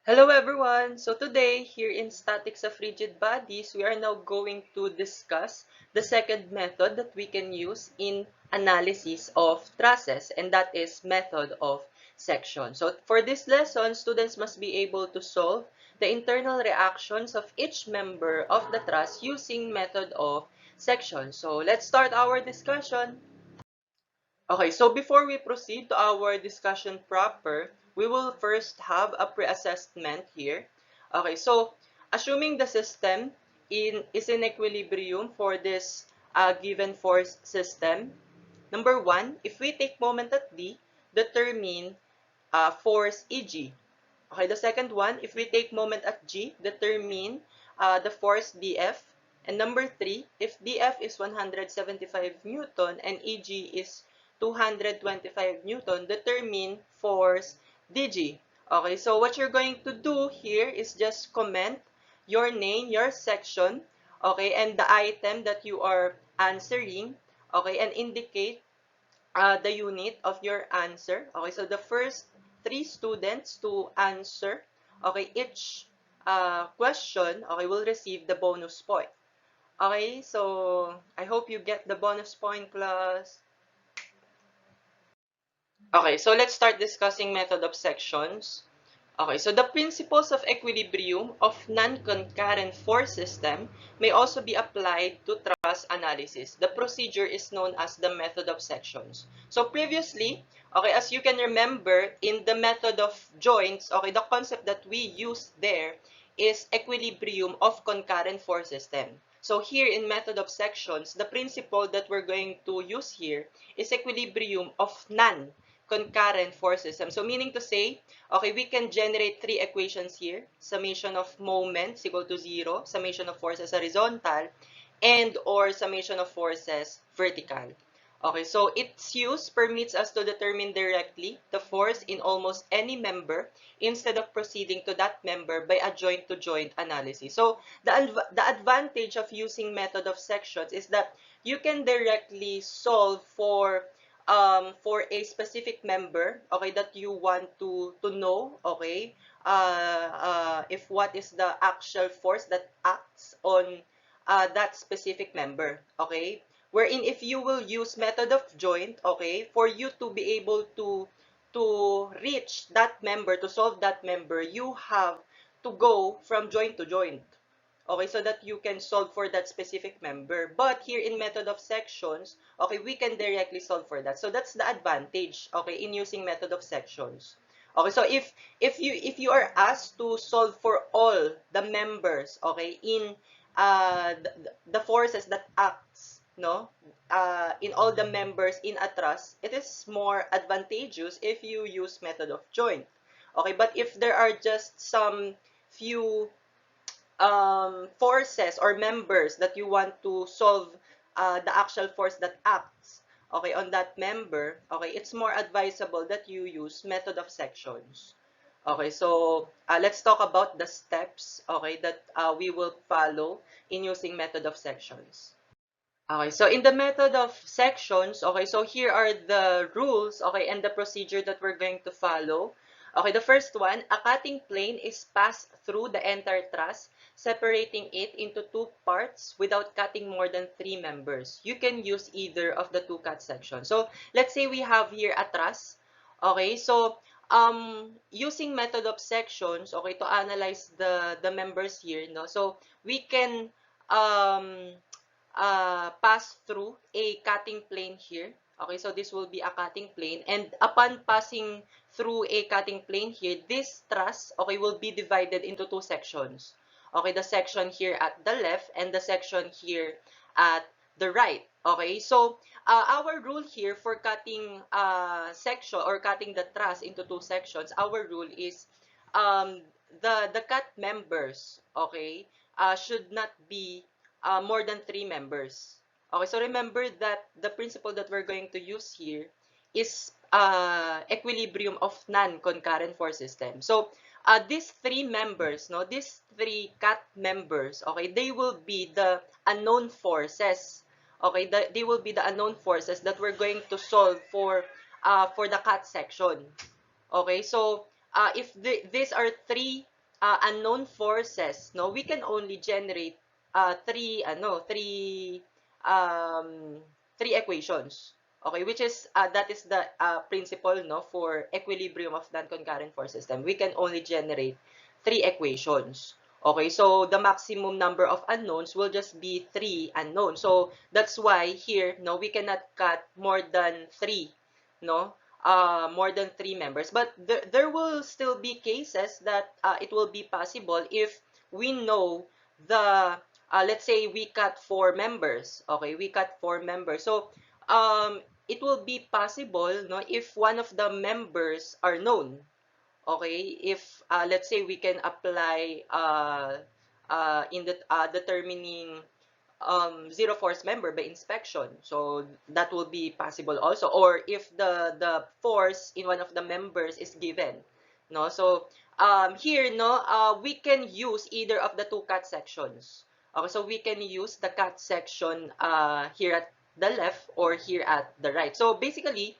Hello everyone! So today, here in Statics of Rigid Bodies, we are now going to discuss the second method that we can use in analysis of trusses, and that is method of section. So for this lesson, students must be able to solve the internal reactions of each member of the truss using method of section. So let's start our discussion. Okay, so before we proceed to our discussion proper, we will first have a pre-assessment here. Okay, so assuming the system is in equilibrium for this given force system, number one, if we take moment at D, determine force EG. Okay, the second one, if we take moment at G, determine the force DF. And number three, if DF is 175 Newton and EG is 225 Newton, determine force DG. Okay, so what you're going to do here is just comment your name, your section, okay, and the item that you are answering, okay, and indicate the unit of your answer. Okay, so the first three students to answer, okay, each question, okay, will receive the bonus point. Okay, so I hope you get the bonus point, class. Okay, so let's start discussing method of sections. Okay, so the principles of equilibrium of non-concurrent force system may also be applied to truss analysis. The procedure is known as the method of sections. So previously, okay, as you can remember, in the method of joints, okay, the concept that we used there is equilibrium of concurrent force system. So here in method of sections, the principle that we're going to use here is equilibrium of non-concurrent force system. So meaning to say, okay, we can generate three equations here. Summation of moments equal to 0, summation of forces horizontal, and or summation of forces vertical. Okay, so its use permits us to determine directly the force in almost any member instead of proceeding to that member by a joint-to-joint analysis. So the advantage of using method of sections is that you can directly solve for a specific member, okay, that you want to know, okay, if what is the actual force that acts on that specific member, okay, wherein if you will use method of joint, okay, for you to be able to reach that member, to solve that member, you have to go from joint to joint. Okay, so that you can solve for that specific member. But here in method of sections, okay, we can directly solve for that. So that's the advantage, okay, in using method of sections. Okay, so if you are asked to solve for all the members, okay, in the forces that acts, no, in all the members in a truss, it is more advantageous if you use method of joint. Okay, but if there are just some few forces or members that you want to solve the actual force that acts, okay, on that member, okay, it's more advisable that you use method of sections. Okay, so let's talk about the steps, okay, that we will follow in using method of sections. Okay, so in the method of sections, okay, so here are the rules, okay, and the procedure that we're going to follow. Okay, the first one, a cutting plane is passed through the entire truss, separating it into two parts without cutting more than three members. You can use either of the two cut sections. So let's say we have here a truss. Okay, so using method of sections, okay, to analyze the members here, no, so we can um pass through a cutting plane here. Okay, so this will be a cutting plane. And upon passing through a cutting plane here, this truss, okay, will be divided into two sections. Okay, the section here at the left and the section here at the right. Okay, so our rule here for cutting section or cutting the truss into two sections, our rule is um, the cut members, okay, should not be more than three members. Okay, so remember that the principle that we're going to use here is equilibrium of non-concurrent force system. So these three members, no, these three cut members, okay, they will be the unknown forces. Okay, they will be the unknown forces that we're going to solve for the cut section. Okay, so if these are three unknown forces, no, we can only generate um, three equations. Okay, which is that is the principle, no, for equilibrium of non-concurrent force system. We can only generate three equations. Okay, so the maximum number of unknowns will just be three unknowns. So that's why here, no, we cannot cut more than three, no, more than three members. But there will still be cases that it will be possible if we know the, let's say we cut four members. Okay, we cut four members. So it will be possible, no, if one of the members are known. Okay, if let's say we can apply in the determining zero force member by inspection. So that will be possible also. Or if the force in one of the members is given, no. So here, no, we can use either of the two cut sections. Okay, so we can use the cut section here at the left or here at the right. So basically,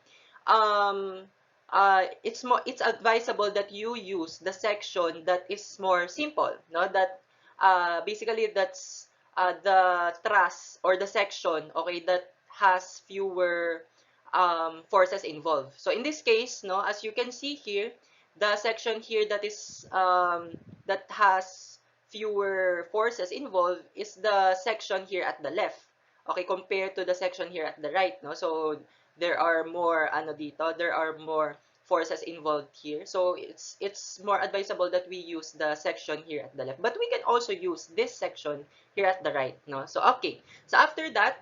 um, it's advisable that you use the section that is more simple, no, that basically that's the truss or the section, okay, that has fewer forces involved. So in this case, no, as you can see here, the section here that is that has fewer forces involved is the section here at the left. Okay, compared to the section here at the right, no. So there are more ano dito, there are more forces involved here. So it's more advisable that we use the section here at the left. But we can also use this section here at the right, no? So okay. So after that,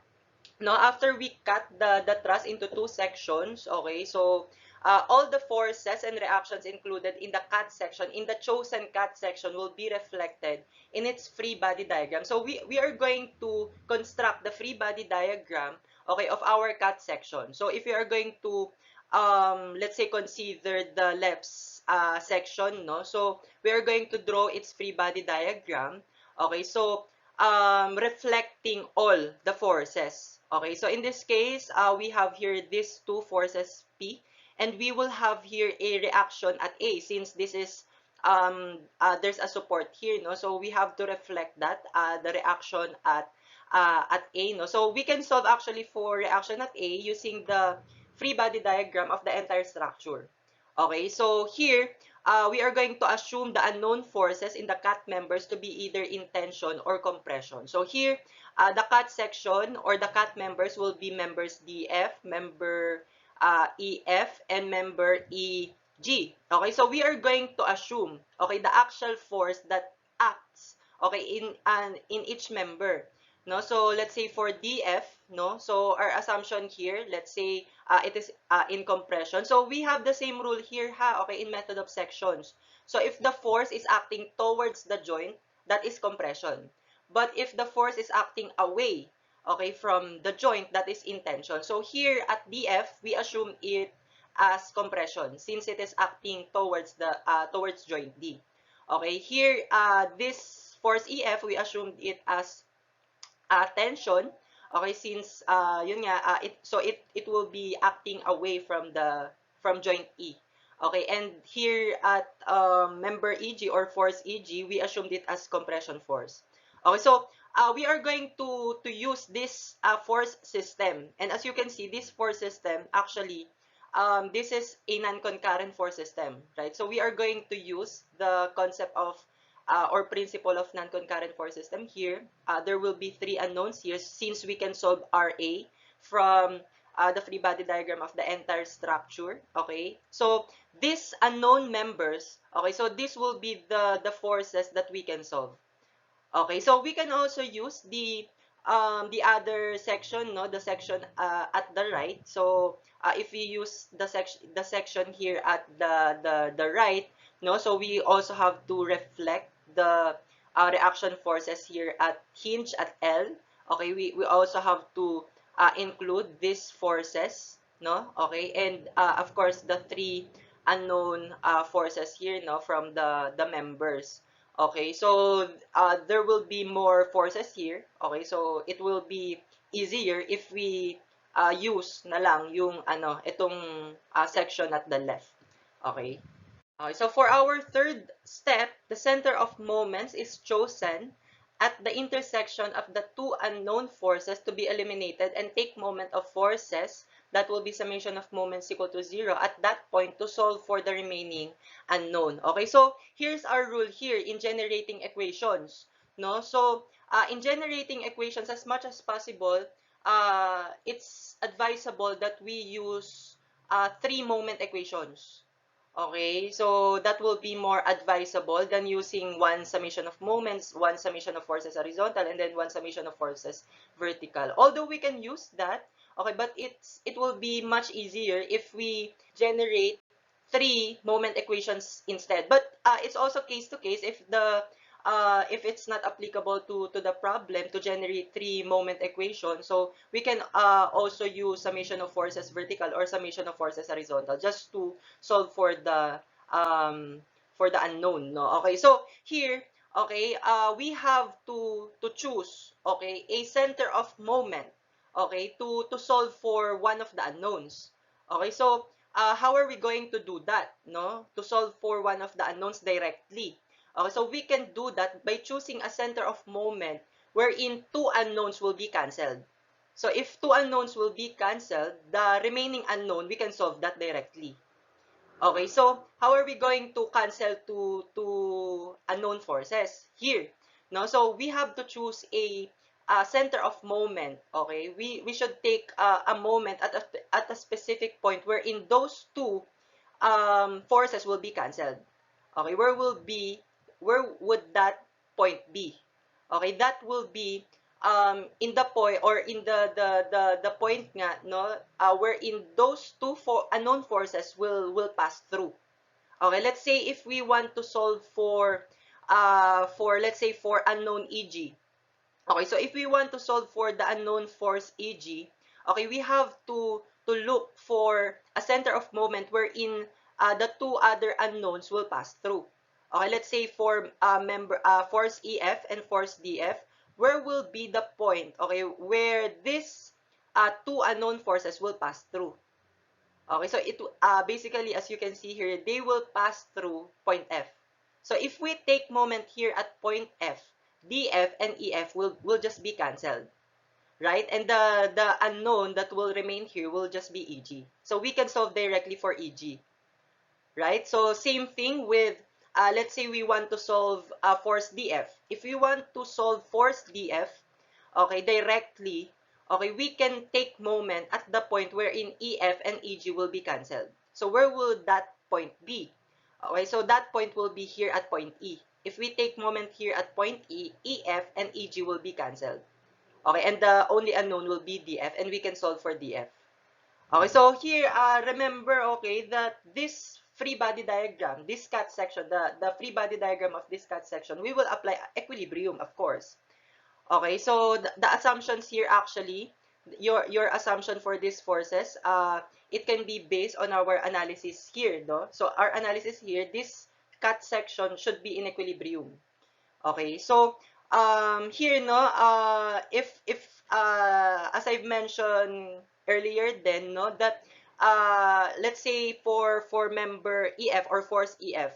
no, after we cut the truss into two sections, okay, so all the forces and reactions included in the cut section, in the chosen cut section, will be reflected in its free body diagram. So we are going to construct the free body diagram, okay, of our cut section. So if we are going to let's say consider the left section, no, so we are going to draw its free body diagram. Okay, so reflecting all the forces. Okay, so in this case, we have here these two forces P, and we will have here a reaction at A since this is there's a support here, no? So we have to reflect that the reaction at A, no? So we can solve actually for reaction at A using the free body diagram of the entire structure. Okay, so here we are going to assume the unknown forces in the cut members to be either in tension or compression. So here, the cut section or the cut members will be members DF, member EF, and member EG. Okay, so we are going to assume, okay, the actual force that acts, okay, in each member. No, so let's say for DF, no, so our assumption here, let's say it is in compression. So we have the same rule here, ha, okay, in method of sections. So if the force is acting towards the joint, that is compression. But if the force is acting away, okay, from the joint, that is in tension. So here at DF, we assume it as compression since it is acting towards the towards joint D. Okay, here this force EF, we assumed it as tension. Okay, since yun nga it will be acting away from the from joint E. Okay, and here at member EG or force EG, we assumed it as compression force. Okay, so we are going to use this force system, and as you can see, this force system actually this is a non-concurrent force system, right? So we are going to use the concept of or principle of non-concurrent force system here. There will be three unknowns here since we can solve RA from the free body diagram of the entire structure. Okay, so these unknown members, okay, so this will be the forces that we can solve. Okay, so we can also use the other section, no, the section at the right. So if we use the section here at the right, no, so we also have to reflect the reaction forces here at hinge at L. Okay, we also have to include these forces, no, okay, and of course the three unknown forces here, no, from the members. Okay, so there will be more forces here. Okay, so it will be easier if we use na lang yung ano, itong section at the left. Okay. Okay, so for our third step, the center of moments is chosen at the intersection of the two unknown forces to be eliminated and take moment of forces that will be summation of moments equal to 0 at that point to solve for the remaining unknown. Okay, so here's our rule here in generating equations. No, so in generating equations, as much as possible, it's advisable that we use three moment equations. Okay, so that will be more advisable than using one summation of moments, one summation of forces horizontal, and then one summation of forces vertical. Although we can use that, okay, but it will be much easier if we generate three moment equations instead. But it's also case to case if it's not applicable to the problem to generate three moment equations. So we can also use summation of forces vertical or summation of forces horizontal just to solve um for the unknown, no? Okay, so here, okay, we have to choose, okay, a center of moment, okay, to solve for one of the unknowns. Okay, so how are we going to do that, no? To solve for one of the unknowns directly. Okay, so we can do that by choosing a center of moment wherein two unknowns will be cancelled. So if two unknowns will be cancelled, the remaining unknown, we can solve that directly. Okay, so how are we going to cancel to unknown forces? Here, no? So we have to choose a center of moment, okay? We should take a moment at a specific point wherein those two forces will be cancelled. Okay, where would that point be? Okay, that will be in the point or in the point nga, no, wherein those two unknown forces will pass through. Okay, let's say if we want to solve for let's say for unknown EG. Okay, so if we want to solve for the unknown force EG, okay, we have to look for a center of moment wherein the two other unknowns will pass through. Okay, let's say for force EF and force DF, where will be the point, okay, where this two unknown forces will pass through. Okay, so it basically, as you can see here, they will pass through point F. So if we take moment here at point F, DF and EF will just be cancelled, right? And the unknown that will remain here will just be EG. So we can solve directly for EG, right? So same thing with, let's say we want to solve force DF. If we want to solve force DF, okay, directly, okay, we can take moment at the point wherein EF and EG will be cancelled. So where will that point be? Okay, so that point will be here at point E. If we take moment here at point E, EF and EG will be cancelled. Okay, and the only unknown will be DF, and we can solve for DF. Okay, so here, remember, okay, that this free body diagram, this cut section, the free body diagram of this cut section, we will apply equilibrium, of course. Okay, so the assumptions here actually, your assumption for these forces, it can be based on our analysis here, no? So our analysis here, this cut section should be in equilibrium. Okay, so here no if as I've mentioned earlier then no that let's say for member EF or force EF.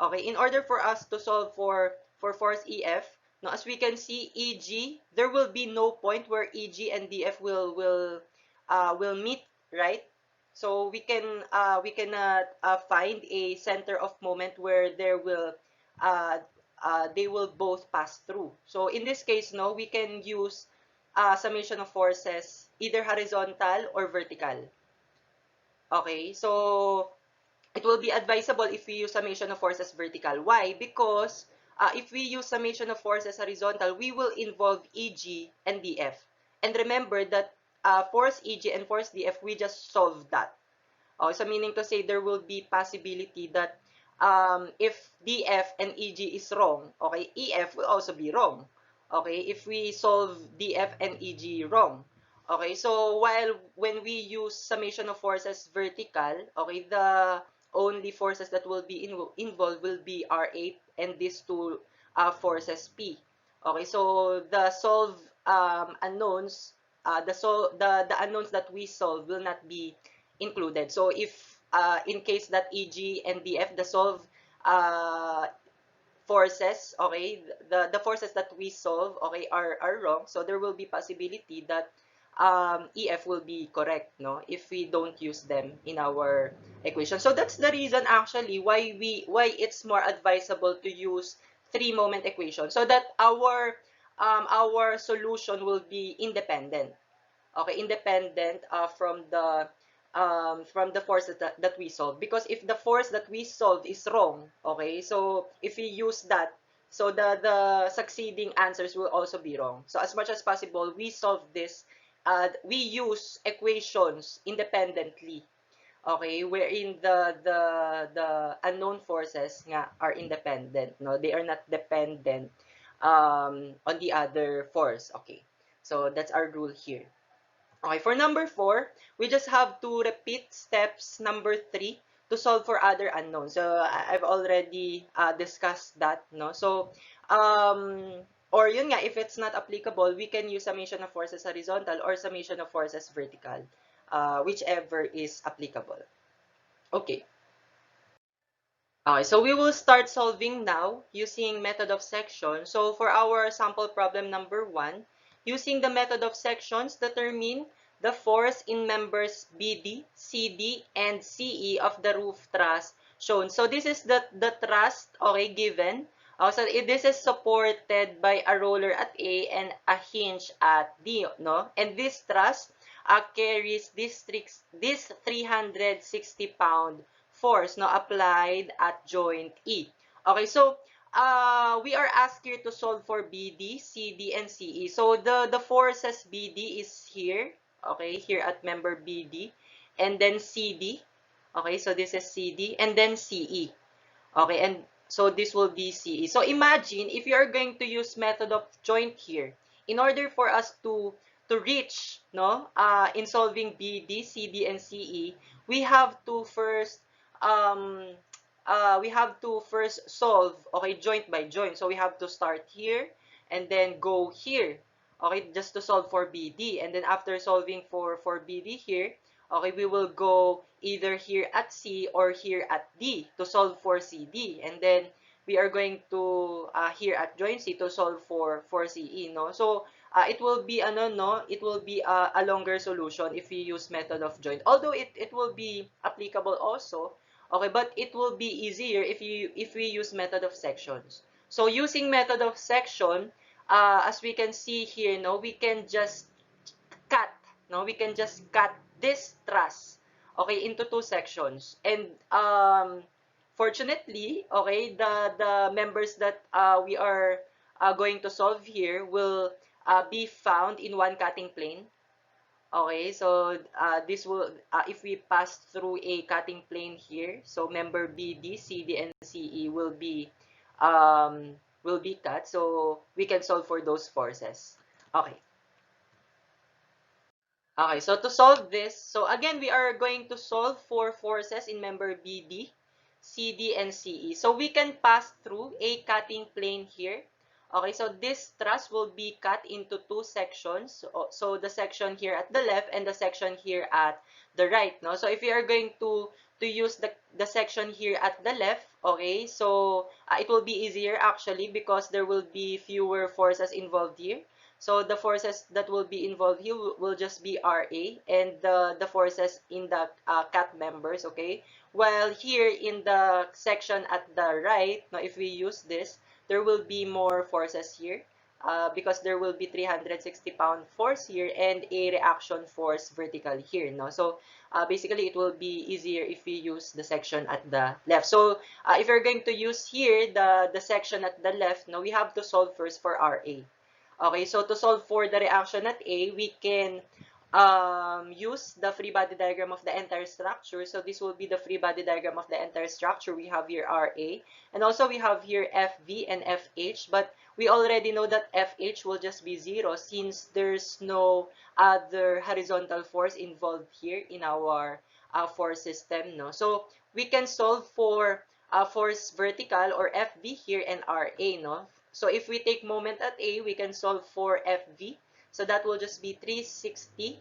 Okay, in order for us to solve for force EF, no, as we can see EG, there will be no point where EG and DF will meet, right? So we cannot find a center of moment where there will uh, they will both pass through. So in this case, no, we can use summation of forces either horizontal or vertical. Okay, so it will be advisable if we use summation of forces vertical. Why? Because if we use summation of forces horizontal, we will involve EG and DF. And remember that force EG and force DF, we just solved that. Oh, so meaning to say there will be possibility that if DF and EG is wrong, okay, EF will also be wrong. Okay, if we solve DF and EG wrong. Okay, so while when we use summation of forces vertical, okay, the only forces that will be involved will be R8 and these two forces P. Okay, so the solve unknowns, the unknowns that we solve will not be included. So if in case that EG and DF, the solve uh, forces, okay, the forces that we solve, okay, are wrong. So there will be possibility that EF will be correct, no, if we don't use them in our equation. So that's the reason actually why it's more advisable to use three moment equation, so that our solution will be independent. Okay, independent from the force that we solve. Because if the force that we solve is wrong, okay, so if we use that, so the succeeding answers will also be wrong. So as much as possible, we solve this, we use equations independently, okay, wherein the unknown forces nga are independent, no, they are not dependent on the other force. Okay, so that's our rule here. Okay, for number 4, we just have to repeat steps number 3 to solve for other unknowns. So I've already discussed that, no? So or yun nga, if it's not applicable, we can use summation of forces horizontal or summation of forces vertical, whichever is applicable. Okay. Okay, so we will start solving now using method of section. So for our sample problem number 1, using the method of sections, determine the force in members BD, CD, and CE of the roof truss shown. So this is the truss, okay, given. So this is supported by a roller at A and a hinge at D, no? And this truss carries this 360-pound force, no, applied at joint E. Okay, so we are asked here to solve for BD, CD, and CE. So the forces BD is here, okay, here at member BD, and then CD. Okay, so this is CD, and then CE. Okay, and so this will be CE. So imagine if you are going to use method of joint here, in order for us to reach, no, in solving BD, CD, and CE, we have to first um solve, okay, joint by joint. So we have to start here and then go here, okay, just to solve for BD. And then after solving for BD here, okay, we will go either here at C or here at D to solve for CD. And then we are going to here at joint C to solve for CE, no? So it will be ano, no, it will be a longer solution if we use method of joint. Although it will be applicable also, okay, but it will be easier if we use method of sections. So using method of section, as we can see here, no, we can just cut, no, we can just cut this truss, okay, into two sections. And fortunately, okay, the members that we are going to solve here will be found in one cutting plane. Okay, so this will, if we pass through a cutting plane here, so member BD, CD, and CE will be cut, so we can solve for those forces. Okay. Okay, so to solve this, so again, we are going to solve for forces in member BD, CD, and CE. So we can pass through a cutting plane here. Okay, so this truss will be cut into two sections. So the section here at the left and the section here at the right, no? So if we are going to use the section here at the left, okay, so it will be easier actually because there will be fewer forces involved here. So the forces that will be involved here will just be RA and the forces in the cat members, okay? While here in the section at the right, now if we use this, there will be more forces here because there will be 360-pound force here and a reaction force vertical here, no? So basically, it will be easier if we use the section at the left. So if you're going to use here the section at the left, no, we have to solve first for RA. Okay, so to solve for the reaction at A, we can use the free body diagram of the entire structure. So this will be the free body diagram of the entire structure. We have here RA, and also we have here FV and FH, but we already know that FH will just be 0 since there's no other horizontal force involved here in our force system, no? So we can solve for force vertical or FV here and RA, no? So if we take moment at A, we can solve for FV. So that will just be 360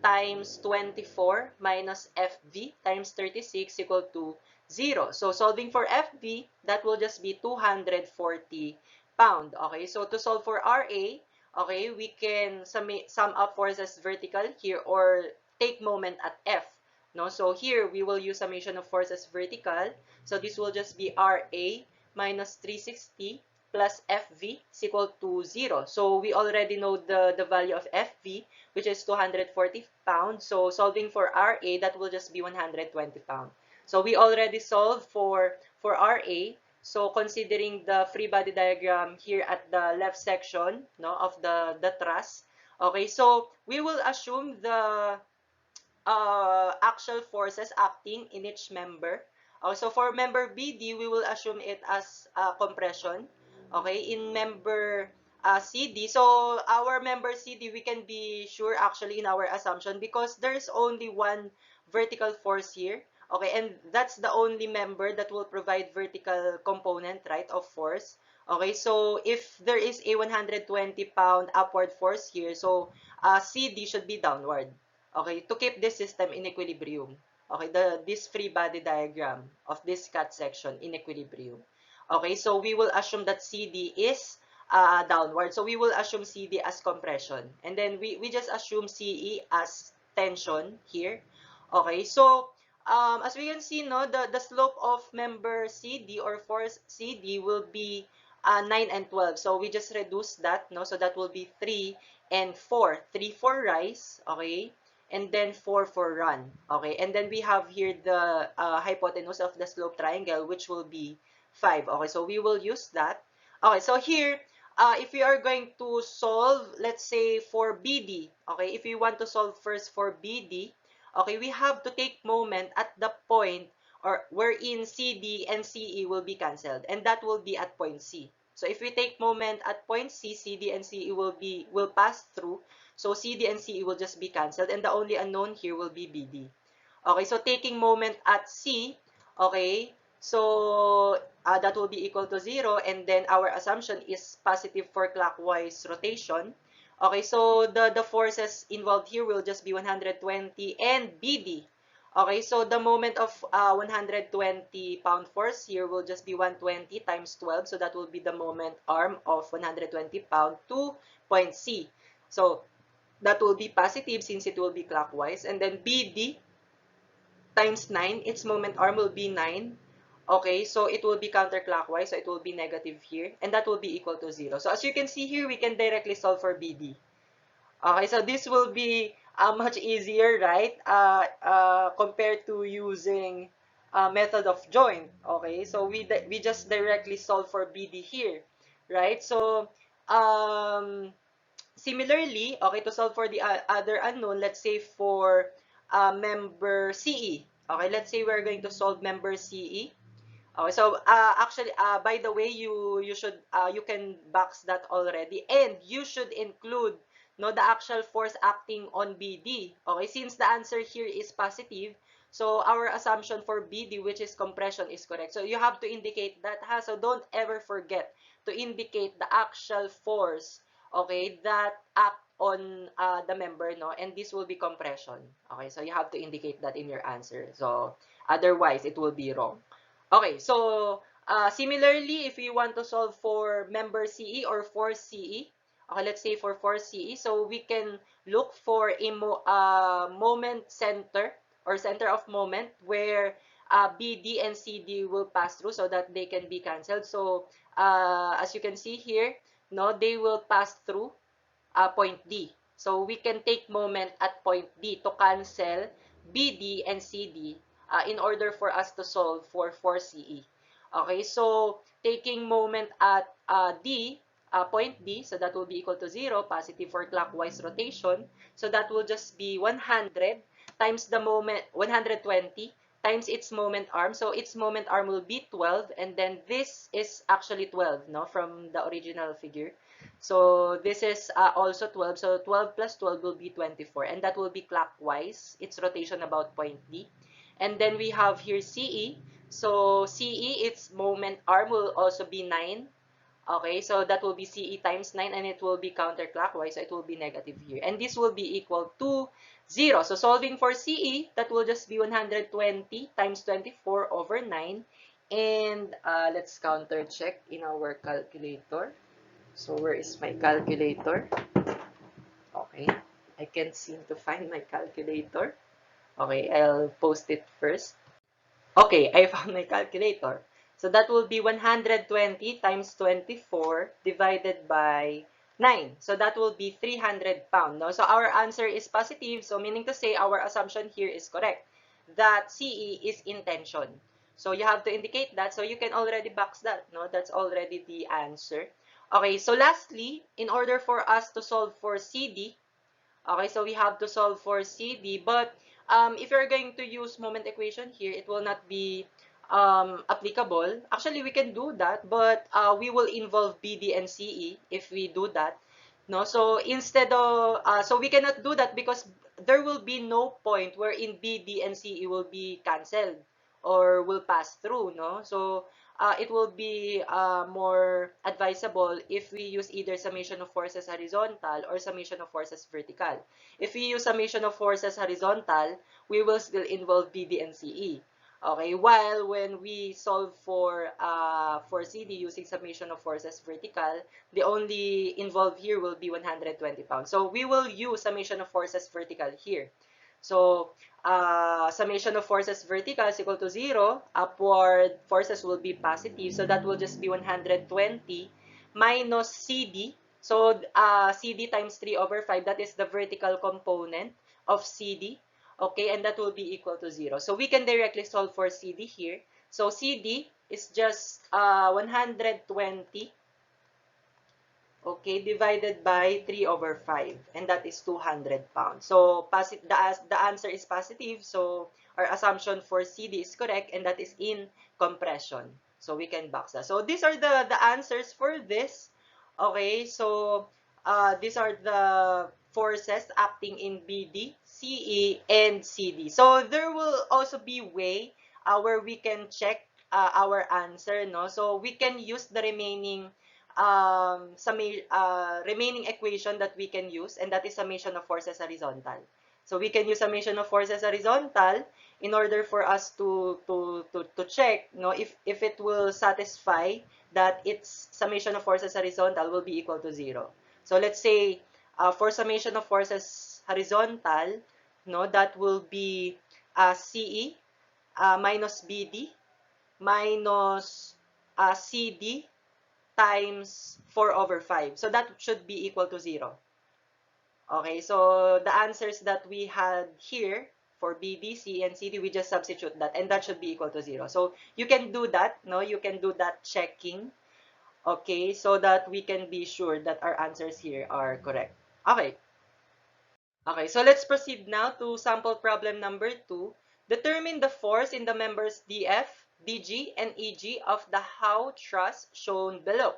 times 24 minus FV times 36 equal to 0. So solving for FV, that will just be 240 pound. Okay, so to solve for RA, okay, we can sum up forces vertical here or take moment at F. No, so here we will use summation of forces vertical. So this will just be RA minus 360 plus FV is equal to 0. So we already know the value of FV, which is 240 pounds. So solving for RA, that will just be 120 pounds. So we already solved for RA. So considering the free body diagram here at the left section, no, of the truss. Okay, so we will assume the actual forces acting in each member. So for member BD, we will assume it as compression. Okay, in member CD, so our member CD, we can be sure actually in our assumption because there's only one vertical force here. Okay, and that's the only member that will provide vertical component, right, of force. Okay, so if there is a 120-pound upward force here, so CD should be downward. Okay, to keep this system in equilibrium. Okay, this free body diagram of this cut section in equilibrium. Okay, so we will assume that CD is downward. So we will assume CD as compression. And then we just assume CE as tension here. Okay, so as we can see, no, the slope of member CD or force CD will be 9 and 12. So we just reduce that, no? So that will be 3 and 4. 3 for rise, okay? And then 4 for run. Okay, and then we have here the hypotenuse of the slope triangle, which will be 5. Okay, so we will use that. Okay, so here, if we are going to solve, let's say, for BD, okay, if we want to solve first for BD, okay, we have to take moment at the point or wherein CD and CE will be cancelled, and that will be at point C. So if we take moment at point C, CD and CE will pass through. So CD and CE will just be cancelled, and the only unknown here will be BD. Okay, so taking moment at C, okay, so that will be equal to 0, and then our assumption is positive for clockwise rotation. Okay, so the forces involved here will just be 120 and BD. Okay, so the moment of 120-pound force here will just be 120 times 12. So that will be the moment arm of 120 pound to point C. So that will be positive since it will be clockwise. And then BD times 9, its moment arm will be 9. Okay, so it will be counterclockwise, so it will be negative here. And that will be equal to 0. So as you can see here, we can directly solve for BD. Okay, so this will be much easier, right? Compared to using method of joint. Okay, so we just directly solve for BD here, right? So similarly, okay, to solve for the other unknown, let's say for member CE. Okay, let's say we're going to solve member CE. Okay, so actually, by the way, you can box that already, and you should include no the actual force acting on BD. Okay, since the answer here is positive, so our assumption for BD, which is compression, is correct. So you have to indicate that, ha. So don't ever forget to indicate the actual force, okay, that act on the member, no, and this will be compression. Okay, so you have to indicate that in your answer. So otherwise, it will be wrong. Okay, so similarly, if you want to solve for member CE or force CE, okay, let's say for force CE, so we can look for a moment center or center of moment where BD and CD will pass through so that they can be cancelled. So as you can see here, no, they will pass through point D. So we can take moment at point D to cancel BD and CD in order for us to solve for 4CE. Okay, so taking moment at D, point D, so that will be equal to 0, positive for clockwise rotation. So that will just be 100 times the moment, 120 times its moment arm. So its moment arm will be 12, and then this is actually 12, no, from the original figure. So this is also 12. So 12 plus 12 will be 24. And that will be clockwise. Its rotation about point D. And then we have here CE. So CE, its moment arm will also be 9. Okay, so that will be CE times 9 and it will be counterclockwise, so it will be negative here. And this will be equal to 0. So solving for CE, that will just be 120 times 24 over 9. And let's counter check in our calculator. So where is my calculator? Okay, I can't seem to find my calculator. Okay, I'll post it first. Okay, I found my calculator. So that will be 120 times 24 divided by 9. So that will be 300 pounds. No? So our answer is positive. So meaning to say our assumption here is correct. That CE is in tension. So you have to indicate that. So you can already box that. No? That's already the answer. Okay, so lastly, in order for us to solve for CD, okay, so we have to solve for CD, but if you're going to use moment equation here, it will not be applicable. Actually, we can do that, but we will involve BD and CE if we do that. No, so instead of, so we cannot do that because there will be no point wherein BD and CE will be cancelled or will pass through, no? So it will be more advisable if we use either summation of forces horizontal or summation of forces vertical. If we use summation of forces horizontal, we will still involve BD and CE. Okay, while when we solve for CD using summation of forces vertical, the only involved here will be 120 pounds. So we will use summation of forces vertical here. So summation of forces vertical is equal to 0. Upward forces will be positive. So that will just be 120 minus CD. So CD times 3 over 5, that is the vertical component of CD. Okay, and that will be equal to 0. So we can directly solve for CD here. So CD is just 120, okay, divided by 3 over 5, and that is 200 pounds. So the answer is positive, so our assumption for CD is correct, and that is in compression. So we can box that. So these are the answers for this. Okay, so these are the forces acting in BD, CE, and CD. So there will also be way where we can check our answer, no? So we can use the remaining equation that we can use, and that is summation of forces horizontal. So we can use summation of forces horizontal in order for us to check, no, if it will satisfy that its summation of forces horizontal will be equal to 0. So let's say for summation of forces horizontal, no, that will be CE minus BD minus CD times 4 over 5. So that should be equal to 0. Okay, so the answers that we had here for BD, C, and CD, we just substitute that, and that should be equal to 0. So you can do that, no? You can do that checking, okay, so that we can be sure that our answers here are correct. Okay. Okay, so let's proceed now to sample problem number 2. Determine the force in the members DF, DG, and EG of the how truss shown below.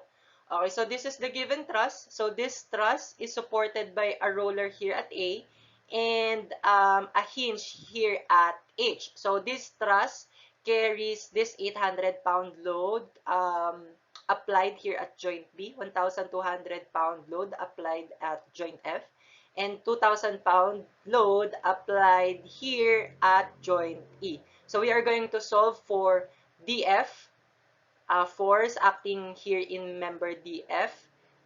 Okay, so this is the given truss. So this truss is supported by a roller here at A and a hinge here at H. So this truss carries this 800-pound load applied here at joint B, 1,200-pound load applied at joint F, and 2,000-pound load applied here at joint E. So we are going to solve for DF, force acting here in member DF,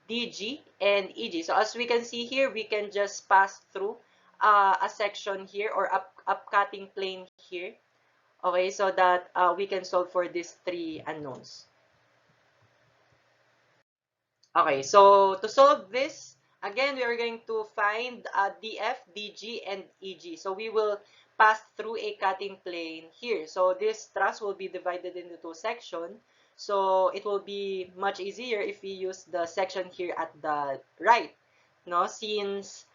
DG, and EG. So as we can see here, we can just pass through a section here or upcutting plane here. Okay, so that we can solve for these three unknowns. Okay, so to solve this, again, we are going to find DF, DG, and EG. So we will pass through a cutting plane here. So this truss will be divided into two sections. So it will be much easier if we use the section here at the right, no? Since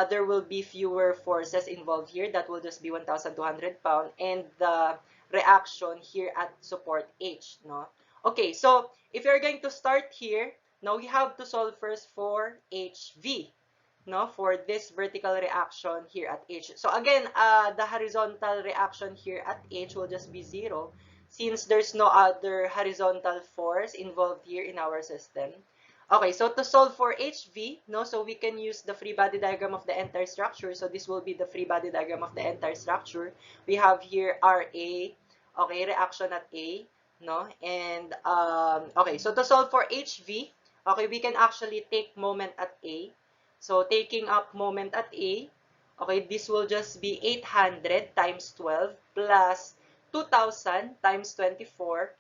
there will be fewer forces involved here, that will just be 1,200 pounds, and the reaction here at support H, no? Okay, so if you're going to start here, now we have to solve first for HV, no, for this vertical reaction here at H. So again, the horizontal reaction here at H will just be 0. since there's no other horizontal force involved here in our system. Okay, so to solve for HV, no, so we can use the free body diagram of the entire structure. So this will be the free body diagram of the entire structure. We have here RA, okay, reaction at A, no, and okay, so to solve for HV, okay, we can actually take moment at A. So taking up moment at A, okay, this will just be 800 times 12 plus 2,000 times 24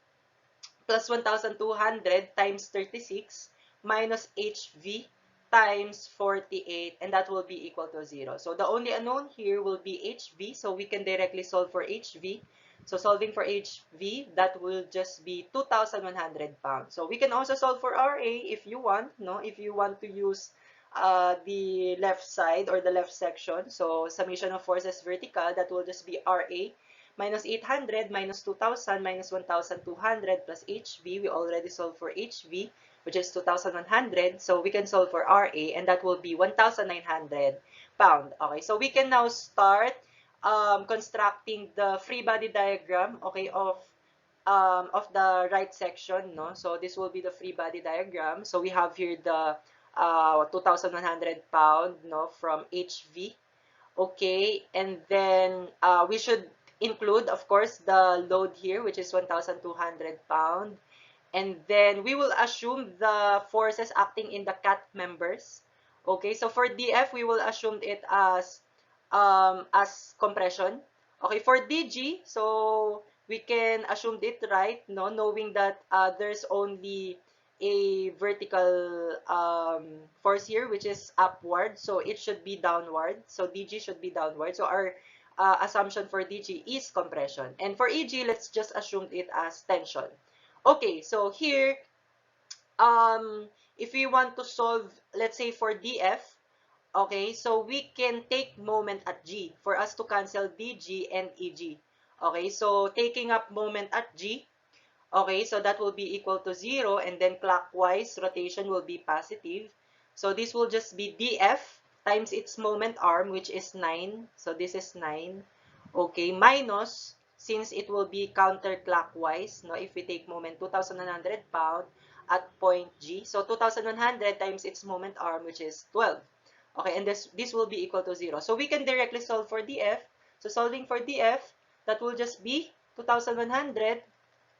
plus 1,200 times 36 minus HV times 48, and that will be equal to 0. So the only unknown here will be HV, so we can directly solve for HV. So solving for HV, that will just be 2,100 pounds. So we can also solve for RA if you want, no? If you want to use the left side or the left section. So summation of forces vertical, that will just be RA minus 800 minus 2,000 minus 1,200 plus HV. We already solved for HV, which is 2,100. So we can solve for RA, and that will be 1,900 pound. Okay, so we can now start constructing the free body diagram, okay, of the right section, no? So this will be the free body diagram. So we have here the 2,100 pound, no, from HV. Okay, and then we should include, of course, the load here, which is 1,200 pound. And then we will assume the forces acting in the cat members. Okay, so for DF, we will assume it as compression. Okay, for DG, so we can assume it right, no, knowing that there's only a vertical force here, which is upward, so it should be downward. So DG should be downward. So our assumption for DG is compression. And for EG, let's just assume it as tension. Okay, so here, if we want to solve, let's say for DF, okay, so we can take moment at G for us to cancel DG and EG. Okay, so taking up moment at G, okay, so that will be equal to 0, and then clockwise rotation will be positive. So this will just be DF times its moment arm, which is 9. So this is 9. Okay, minus, since it will be counterclockwise, no, if we take moment 2,100 pound at point G. So 2,100 times its moment arm, which is 12. Okay, and this will be equal to 0. So we can directly solve for DF. So solving for DF, that will just be 2,100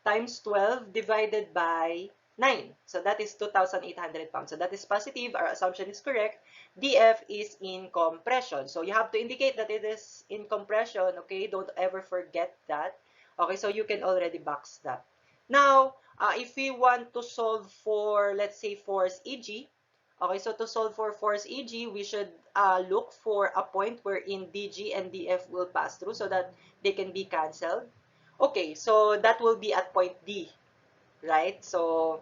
times 12 divided by 9. So that is 2,800 pounds. So that is positive. Our assumption is correct. DF is in compression. So you have to indicate that it is in compression. Okay, don't ever forget that. Okay, so you can already box that. Now, if we want to solve for, let's say, force EG, okay, so to solve for force EG, we should look for a point wherein DG and DF will pass through so that they can be cancelled. Okay, so that will be at point D, right? So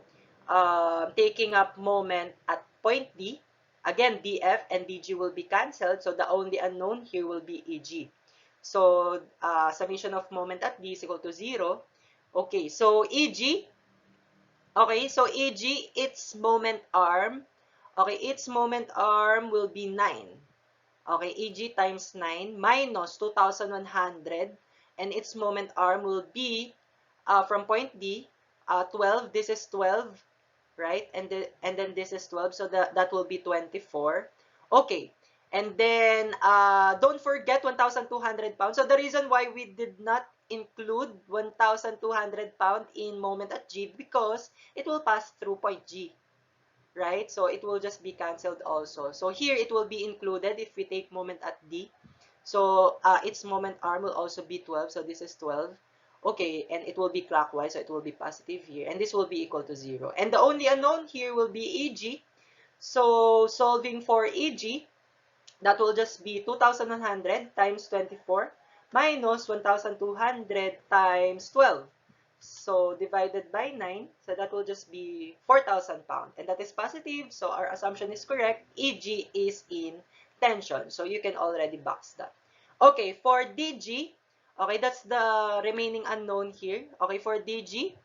taking up moment at point D, again, DF and DG will be cancelled. So the only unknown here will be EG. So summation of moment at D is equal to 0. Okay, so EG, okay, so EG, its moment arm, okay, its moment arm will be 9. Okay, EG times 9 minus 2,100, and its moment arm will be from point D, 12. This is 12, right? And then this is 12, so that will be 24. Okay, and then don't forget 1,200 pounds. So the reason why we did not include 1,200 pound in moment at G, because it will pass through point G, right? So it will just be canceled also. So here it will be included if we take moment at D. So its moment arm will also be 12. So this is 12. Okay, and it will be clockwise, so it will be positive here. And this will be equal to 0. And the only unknown here will be EG. So solving for EG, that will just be 2,100 times 24 minus 1,200 times 12. So divided by 9, so that will just be 4,000 pounds. And that is positive, so our assumption is correct. EG is in tension. So you can already box that. Okay, for DG, okay, that's the remaining unknown here. Okay, for DG,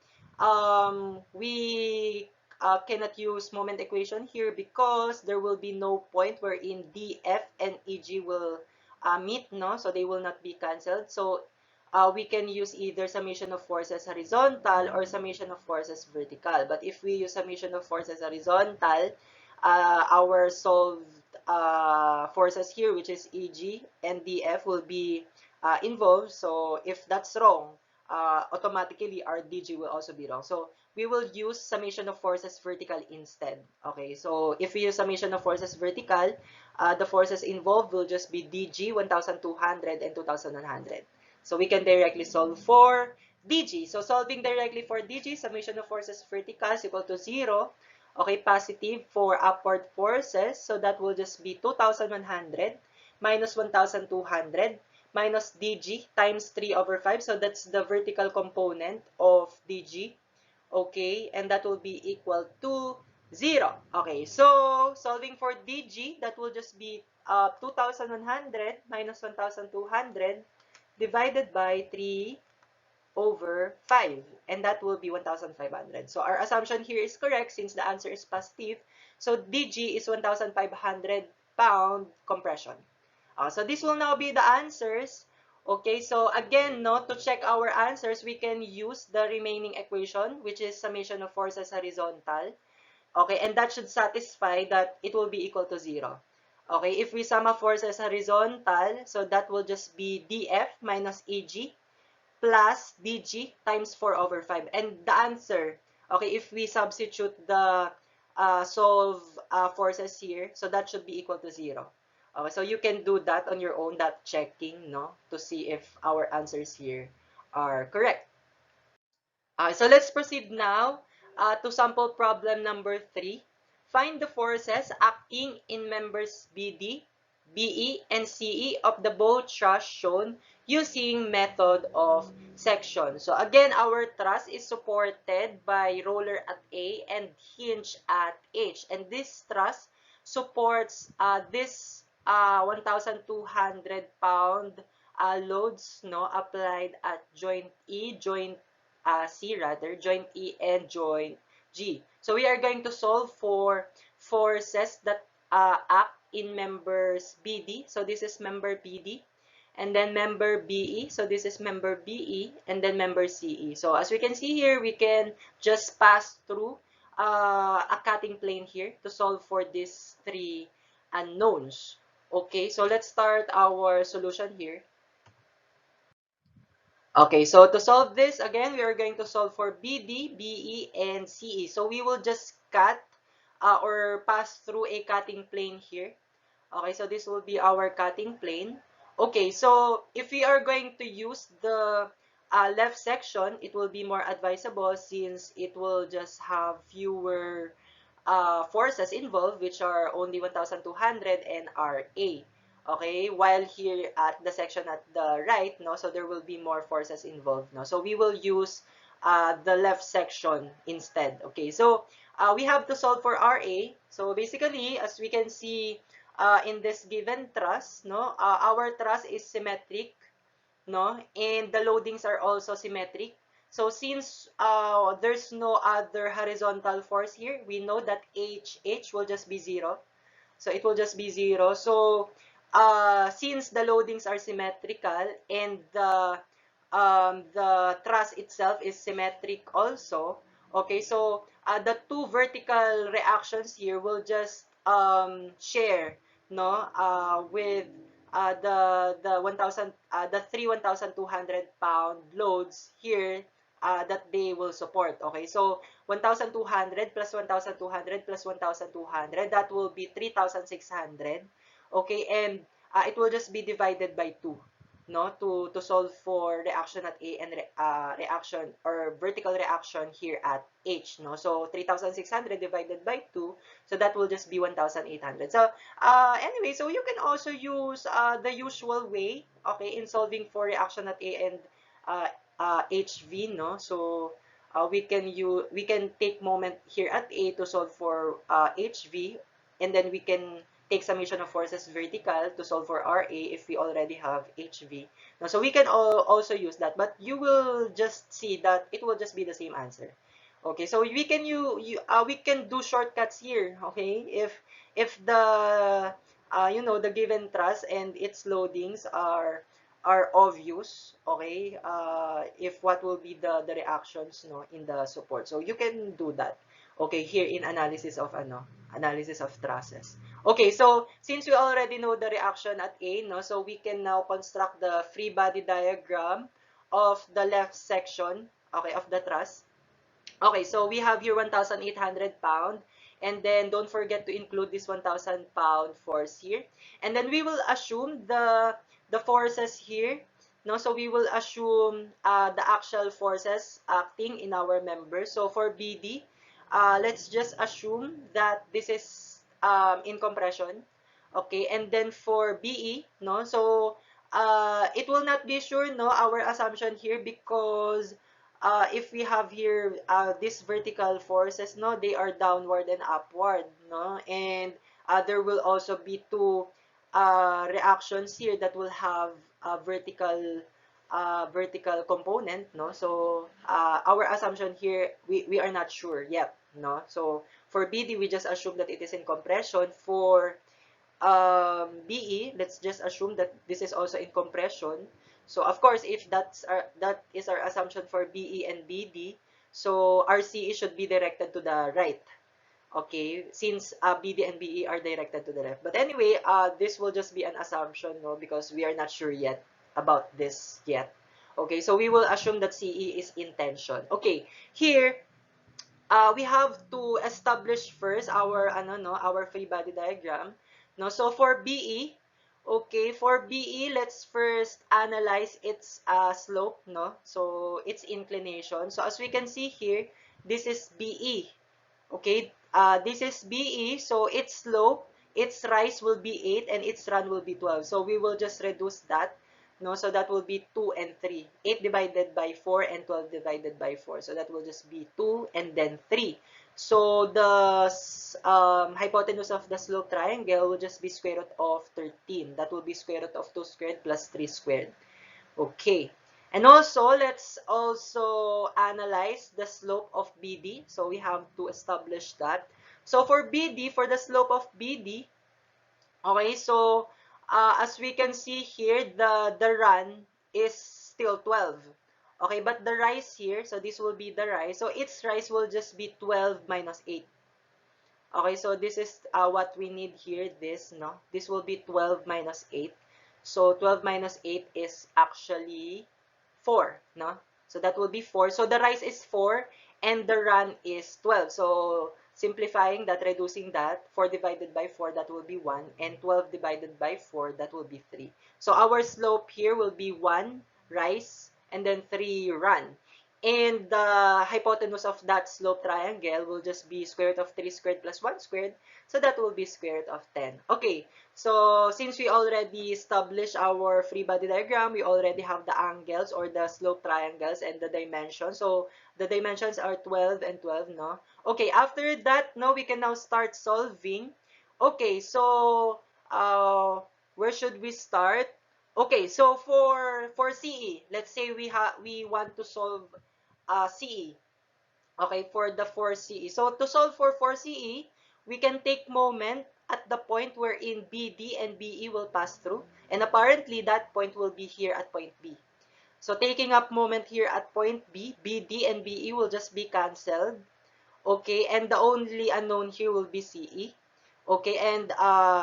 we cannot use moment equation here because there will be no point wherein DF and EG will meet, no? So they will not be cancelled. So we can use either summation of forces horizontal or summation of forces vertical. But if we use summation of forces horizontal, our solved forces here, which is EG and DF, will be involved. So if that's wrong, automatically our DG will also be wrong. So we will use summation of forces vertical instead. Okay, so if we use summation of forces vertical, the forces involved will just be DG 1,200 and 2,100. So we can directly solve for DG. So solving directly for DG, summation of forces vertical is equal to 0. Okay, positive for upward forces. So that will just be 2,100 minus 1,200 minus DG times 3 over 5. So that's the vertical component of DG. Okay, and that will be equal to 0. Okay, so solving for DG, that will just be 2,100 minus 1,200 divided by 3 over 5, and that will be 1,500. So our assumption here is correct since the answer is positive. So DG is 1,500 pound compression. So this will now be the answers. Okay, so again, no, to check our answers, we can use the remaining equation, which is summation of forces horizontal. Okay, and that should satisfy that it will be equal to 0. Okay, if we sum up forces horizontal, so that will just be DF minus EG plus DG times 4 over 5. And the answer, okay, if we substitute the solve forces here, so that should be equal to 0. Okay, so you can do that on your own, that checking, no, to see if our answers here are correct. So let's proceed now to sample problem number 3. Find the forces acting in members BD, BE, and CE of the both truss shown using method of section. So again, our truss is supported by roller at A and hinge at H. And this truss supports this 1,200 pound loads, no, applied at joint E, joint C rather, joint E and joint G. So we are going to solve for forces that act in members BD. So this is member BD. And then member BE. So this is member BE. And then member CE. So as we can see here, we can just pass through a cutting plane here to solve for these three unknowns. Okay, so let's start our solution here. Okay, so to solve this, again, we are going to solve for BD, BE, and CE. So we will just cut or pass through a cutting plane here. Okay, so this will be our cutting plane. Okay, so if we are going to use the left section, it will be more advisable since it will just have fewer forces involved, which are only 1,200 and RA. Okay, while here at the section at the right, no, so there will be more forces involved, no. So we will use the left section instead. Okay, so we have to solve for RA. So basically, as we can see in this given truss, no, our truss is symmetric, no, and the loadings are also symmetric. So since there's no other horizontal force here, we know that H will just be 0. So it will just be 0. So since the loadings are symmetrical and the truss itself is symmetric also, okay, so the two vertical reactions here will just share, no, with the 1,000 the 1,200 pound loads here that they will support. Okay, so 1,200 plus 1,200 plus 1,200, that will be 3,600. Okay, and it will just be divided by 2, no, to solve for reaction at A and reaction or vertical reaction here at H, no. So 3,600 divided by 2, so that will just be 1,800. So anyway, so you can also use the usual way, okay, in solving for reaction at A and HV, no. So we can take moment here at A to solve for HV, and then we can take summation of forces vertical to solve for RA if we already have HV. Now, so we can also use that, but you will just see that it will just be the same answer. Okay, so we can we can do shortcuts here. Okay, if the you know, the given truss and its loadings are are obvious, okay, if what will be the reactions, no, in the support. So you can do that, okay, here in analysis of analysis of trusses. Okay, so since we already know the reaction at A, no, so we can now construct the free body diagram of the left section, okay, of the truss. Okay, so we have here 1,800 pound, and then don't forget to include this 1,000 pound force here. And then we will assume the forces here. No, so we will assume the actual forces acting in our member. So for BD, let's just assume that this is in compression. Okay, and then for BE, no, so it will not be sure, no, our assumption here, because if we have here these vertical forces, no, they are downward and upward, no, and there will also be two reactions here that will have a vertical component, no, so our assumption here, we are not sure yet, no, so for BD we just assume that it is in compression. For BE, let's just assume that this is also in compression. So of course, if that is our assumption for BE and BD, so our CE should be directed to the right. Okay, since BD and BE are directed to the left. But anyway, this will just be an assumption, no, because we are not sure yet about this yet. Okay, so we will assume that CE is in tension. Okay, here we have to establish first our our free body diagram, no, so for BE, okay, for BE, let's first analyze its slope, no, so its inclination. So as we can see here, this is BE. Okay, this is BE, so its slope, its rise will be 8 and its run will be 12. So we will just reduce that, no? So that will be 2 and 3. 8 divided by 4 and 12 divided by 4. So that will just be 2 and then 3. So the hypotenuse of the slope triangle will just be square root of 13. That will be square root of 2 squared plus 3 squared. Okay. And also, let's also analyze the slope of BD. So we have to establish that. So for BD, for the slope of BD, okay, so as we can see here, the run is still 12. Okay, but the rise here, so this will be the rise. So its rise will just be 12 minus 8. Okay, so this is what we need here, this, no? This will be 12 minus 8. So 12 minus 8 is actually 4, no? So that will be 4. So the rise is 4 and the run is 12. So simplifying that, reducing that, 4 divided by 4, that will be 1. And 12 divided by 4, that will be 3. So our slope here will be 1 rise and then 3 run. And the hypotenuse of that slope triangle will just be square root of 3 squared plus 1 squared. So that will be square root of 10. Okay, so since we already established our free body diagram, we already have the angles or the slope triangles and the dimensions. So the dimensions are 12 and 12, no? Okay, after that, no, we can now start solving. Okay, so where should we start? Okay, so for CE, let's say we want to solve CE. Okay, for the 4CE. So to solve for 4CE, we can take moment at the point wherein BD and BE will pass through. And apparently, that point will be here at point B. So taking up moment here at point B, BD and BE will just be cancelled. Okay, and the only unknown here will be CE. Okay, and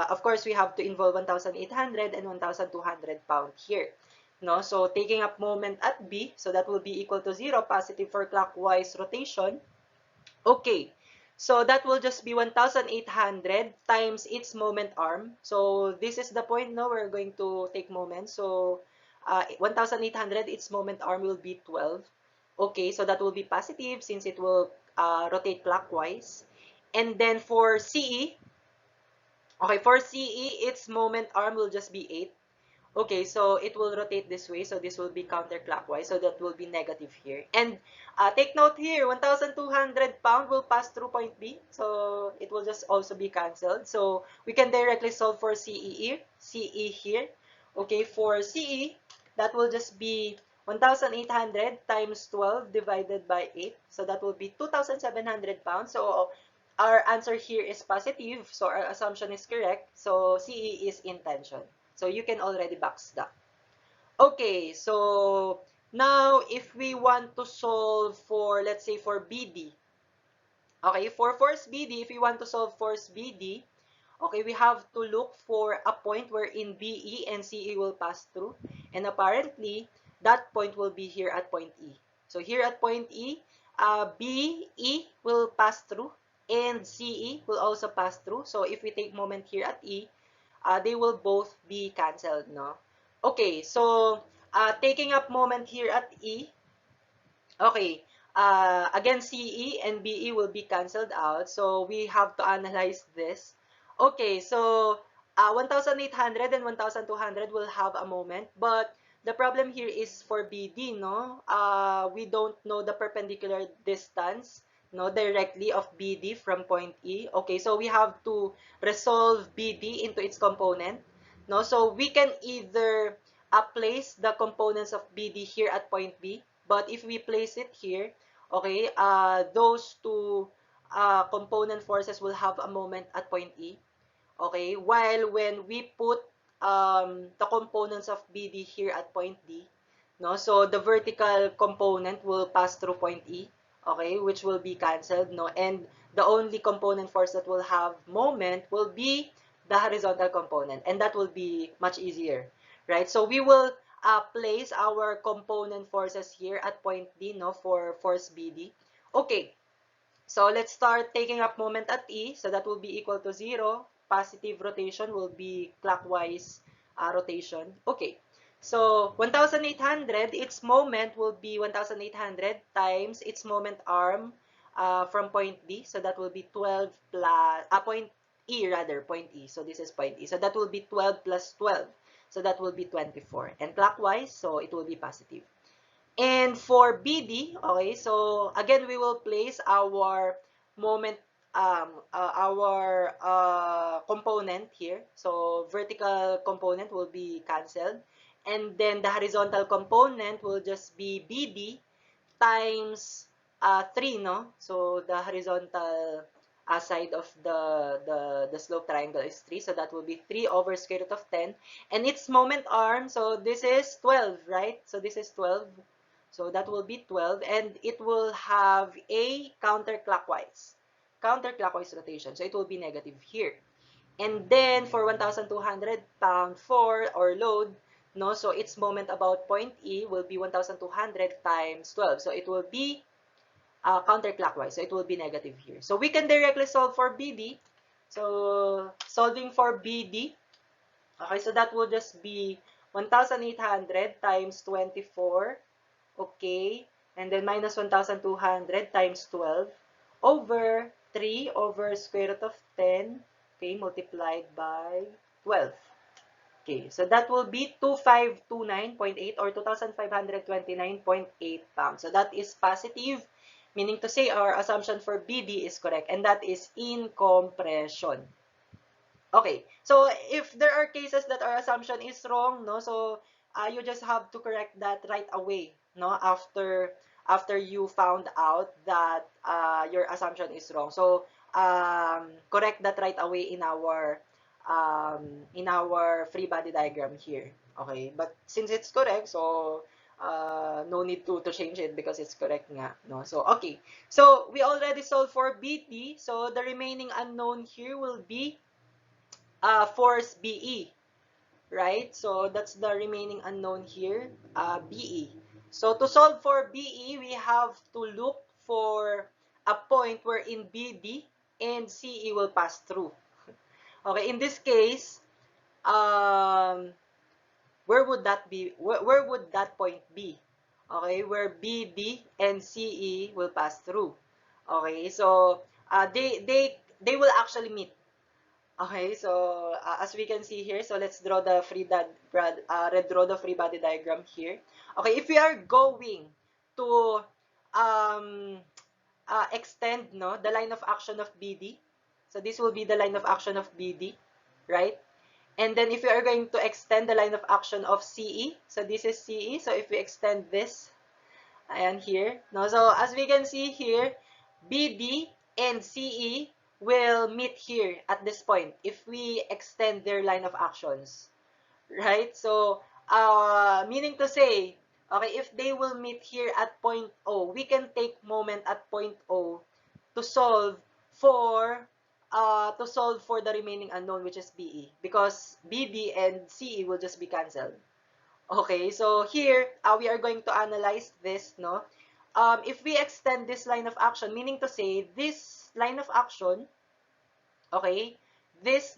of course, we have to involve 1,800 and 1,200 pound here. No, so taking up moment at B, so that will be equal to 0, positive for clockwise rotation. Okay, so that will just be 1,800 times its moment arm. So this is the point now we're going to take moment. So 1,800, its moment arm will be 12. Okay, so that will be positive since it will rotate clockwise. And then for CE, okay, for CE, its moment arm will just be 8. Okay, so it will rotate this way. So this will be counterclockwise. So that will be negative here. And take note here, 1,200 pound will pass through point B. So it will just also be cancelled. So we can directly solve for CE here. Okay, for CE, that will just be 1,800 times 12 divided by 8. So that will be 2,700 pounds. So our answer here is positive. So our assumption is correct. So CE is in tension. So you can already box that. Okay, so now if we want to solve for, let's say, for BD, okay, for force BD, if we want to solve force BD, okay, we have to look for a point wherein BE and CE will pass through. And apparently, that point will be here at point E. So here at point E, BE will pass through and CE will also pass through. So if we take moment here at E, they will both be cancelled, no? Okay, so taking up moment here at E, okay, again, CE and BE will be canceled out, so we have to analyze this. Okay, so 1,800 and 1,200 will have a moment, but the problem here is for BD, no? We don't know the perpendicular distance, no, directly of BD from point E. Okay, so we have to resolve BD into its component, no? So we can either place the components of BD here at point B, but if we place it here, okay, those two component forces will have a moment at point E. Okay, while when we put the components of BD here at point D, no, so the vertical component will pass through point E, okay, which will be cancelled, no, and the only component force that will have moment will be the horizontal component, and that will be much easier, right? So we will place our component forces here at point D, no, for force BD. Okay, so let's start taking up moment at E. So that will be equal to 0. Positive rotation will be clockwise rotation. Okay. So 1,800, its moment will be 1,800 times its moment arm from point D. So that will be 12 plus, point E rather, point E. So this is point E. So that will be 12 plus 12. So that will be 24. And clockwise, so it will be positive. And for BD, okay, so again, we will place our moment, our component here. So vertical component will be canceled. And then the horizontal component will just be BD times 3, no? So the horizontal side of the slope triangle is 3. So that will be 3 over square root of 10. And its moment arm, so this is 12, right? So this is 12. So that will be 12, and it will have a counterclockwise rotation. So it will be negative here. And then for 1,200 pound for or load, no, so its moment about point E will be 1,200 times 12. So it will be counterclockwise. So it will be negative here. So we can directly solve for BD. So solving for BD, okay, so that will just be 1,800 times 24. Okay, and then minus 1,200 times 12 over 3 over square root of 10, okay, multiplied by 12. Okay, so that will be 2,529.8 or 2,529.8 pounds. So that is positive, meaning to say our assumption for BD is correct, and that is in compression. Okay, so if there are cases that our assumption is wrong, no, so you just have to correct that right away, no, after you found out that your assumption is wrong. So correct that right away in our free body diagram here. Okay, but since it's correct, so no need to change it because it's correct nga, no. So okay, so we already solved for BT, so the remaining unknown here will be force BE, right? So that's the remaining unknown here, BE. So to solve for BE, we have to look for a point wherein BD and CE will pass through. Okay, in this case, um, where would that be? Where would that point be? Okay, where BD and CE will pass through. Okay, so they will actually meet. Okay, so as we can see here, so let's draw the draw the free body diagram here. Okay, if we are going to um, extend, no, the line of action of BD, so this will be the line of action of BD, right? And then if we are going to extend the line of action of CE, so this is CE, so if we extend this, ayan here, no, so as we can see here, BD and CE will meet here at this point if we extend their line of actions, right? So Meaning to say, okay, if they will meet here at point O, we can take moment at point O to solve for the remaining unknown, which is BE, because BD and CE will just be cancelled. Okay, so here we are going to analyze this, no? If we extend this line of action, meaning to say this line of action, okay, its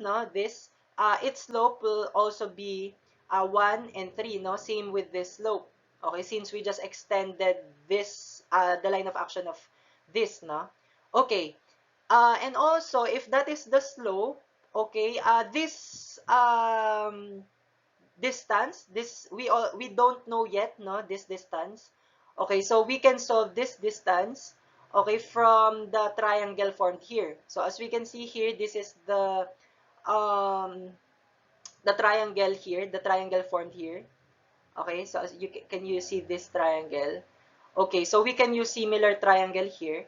slope will also be 1 and 3, no? Same with this slope. Okay, since we just extended this, the line of action of this, no? Okay, and also, if that is the slope, okay, this distance, we don't know yet, no, this distance. Okay, so we can solve this distance, okay, from the triangle formed here. So as we can see here, this is um the triangle here, the triangle formed here. Okay, so as can you see this triangle? Okay, so we can use similar triangle here.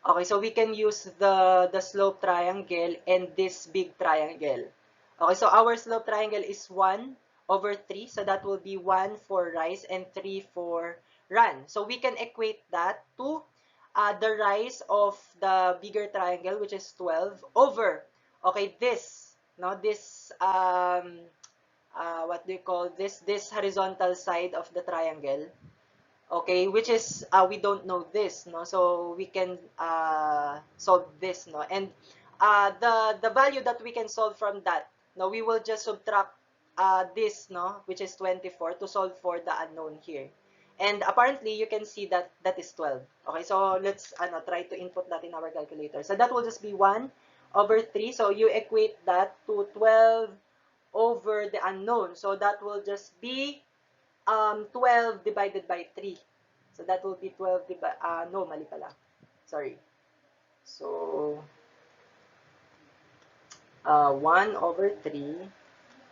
Okay, so we can use the slope triangle and this big triangle. Okay, so our slope triangle is 1 over 3. So that will be 1 for rise and 3 for run. So we can equate that to the rise of the bigger triangle, which is 12, over, okay, this, no, this, what do you call this? This horizontal side of the triangle. Okay, which is we don't know this, no, so we can solve this, no, and the value that we can solve from that, no, we will just subtract this, no, which is 24, to solve for the unknown here, and apparently you can see that that is 12. Okay, so let's try to input that in our calculator. So that will just be 1 over 3, so you equate that to 12 over the unknown, so that will just be 12 divided by 3. So that will be 12 divided, no, mali pala. Sorry. So, 1 over 3,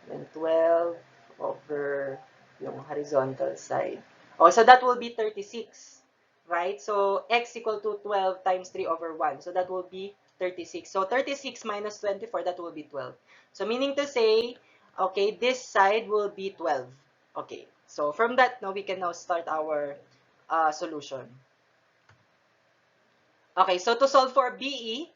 then 12 over yung horizontal side. Oh, so that will be 36, right? So, x equal to 12 times 3 over 1. So, that will be 36. So, 36 minus 24, that will be 12. So, meaning to say, okay, this side will be 12. Okay, so from that, now we can now start our solution. Okay, so to solve for BE,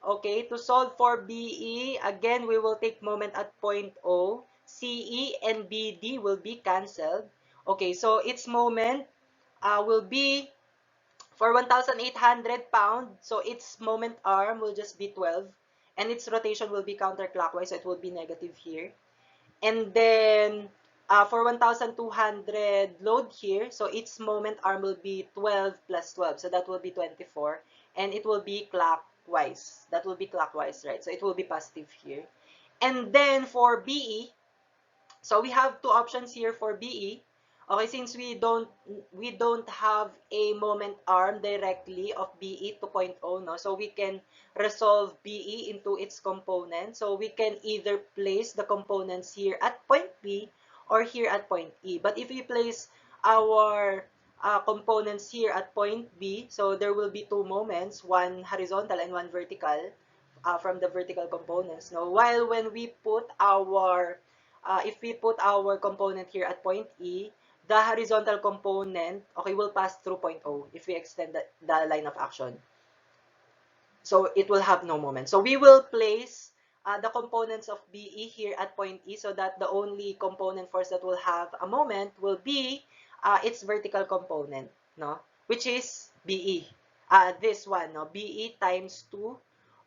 okay, to solve for BE, again, we will take moment at point O. CE and BD will be cancelled. Okay, so its moment will be for 1,800 pound. So its moment arm will just be 12. And its rotation will be counterclockwise, so it will be negative here. And then for 1,200 load here, so its moment arm will be 12 plus 12. So that will be 24. And it will be clockwise. That will be clockwise, right? So it will be positive here. And then for BE, so we have two options here for BE. Okay, since we don't have a moment arm directly of BE 2.0, no, so we can resolve BE into its components. So we can either place the components here at point B or here at point E. But if we place our components here at point B, so there will be two moments, one horizontal and one vertical, from the vertical components. No, while when we put our if we put our component here at point E, the horizontal component, okay, will pass through point O if we extend the line of action. So it will have no moment. So we will place the components of BE here at point E, so that the only component force that will have a moment will be its vertical component, no, which is BE. This one, no, BE times 2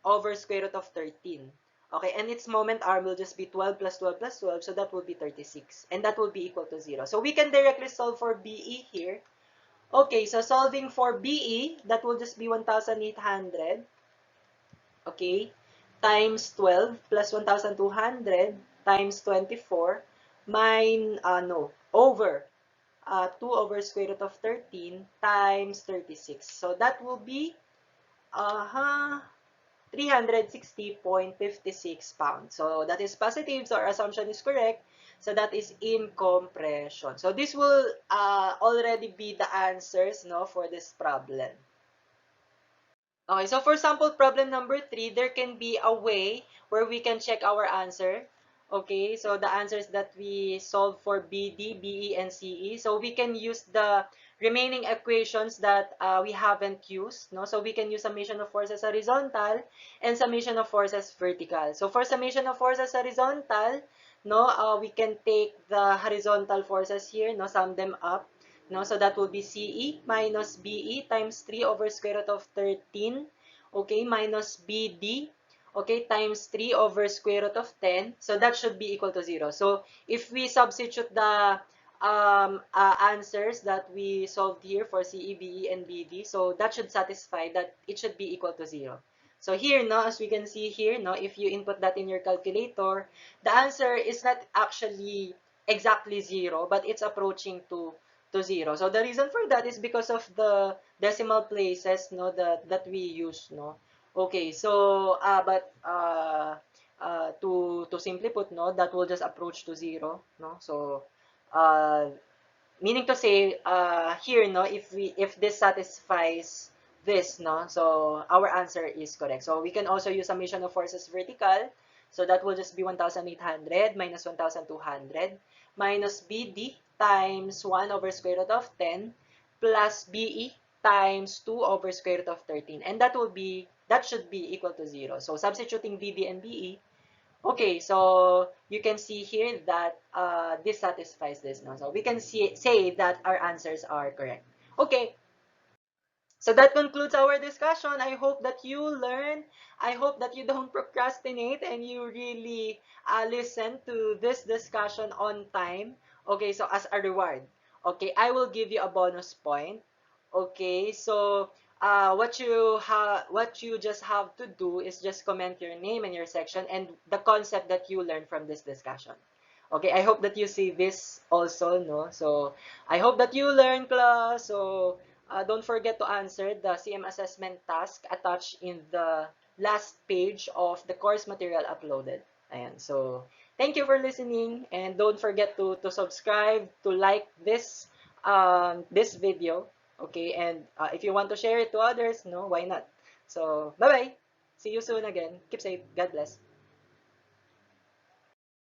over square root of 13. Okay, and its moment arm will just be 12 plus 12 plus 12, so that will be 36. And that will be equal to 0. So we can directly solve for BE here. Okay, so solving for BE, that will just be 1,800. Okay, times 12 plus 1,200 times 24 over 2 over square root of 13 times 36. So that will be 360.56 pounds. So that is positive, so our assumption is correct. So that is in compression. So this will already be the answers, no, for this problem. Okay, so for sample problem number 3, there can be a way where we can check our answer. Okay, so the answers that we solve for BD, BE, and CE. So we can use the remaining equations that we haven't used, no? So we can use summation of forces horizontal and summation of forces vertical. So for summation of forces horizontal, no, we can take the horizontal forces here, no, sum them up, no? So that will be CE minus BE times 3 over square root of 13, okay, minus BD, okay, times 3 over square root of 10. So that should be equal to 0. So if we substitute the answers that we solved here for CE, BE, and BD, so that should satisfy that it should be equal to 0. So here, no, as we can see here, no, if you input that in your calculator, the answer is not actually exactly 0, but it's approaching to 0. So the reason for that is because of the decimal places, no, that we use, no. Okay, so to simply put, no, that will just approach to 0, no. So uh, meaning to say, here, no, if this satisfies this, no, so our answer is correct. So we can also use summation of forces vertical. So that will just be 1,800 minus 1,200 minus BD times 1 over square root of 10 plus BE times 2 over square root of 13. And that should be equal to 0. So substituting BD and BE, okay, so you can see here that this satisfies this now. So we can say that our answers are correct. Okay, so that concludes our discussion. I hope that you learn. I hope that you don't procrastinate and you really listen to this discussion on time. Okay, so as a reward, okay, I will give you a bonus point. Okay, so what you just have to do is just comment your name and your section and the concept that you learned from this discussion. Okay, I hope that you see this also, no? So I hope that you learn, class. So don't forget to answer the CM assessment task attached in the last page of the course material uploaded. Ayan, so thank you for listening and don't forget to subscribe, to like this video, okay? And if you want to share it to others, no, why not? So bye-bye. See you soon again. Keep safe. God bless.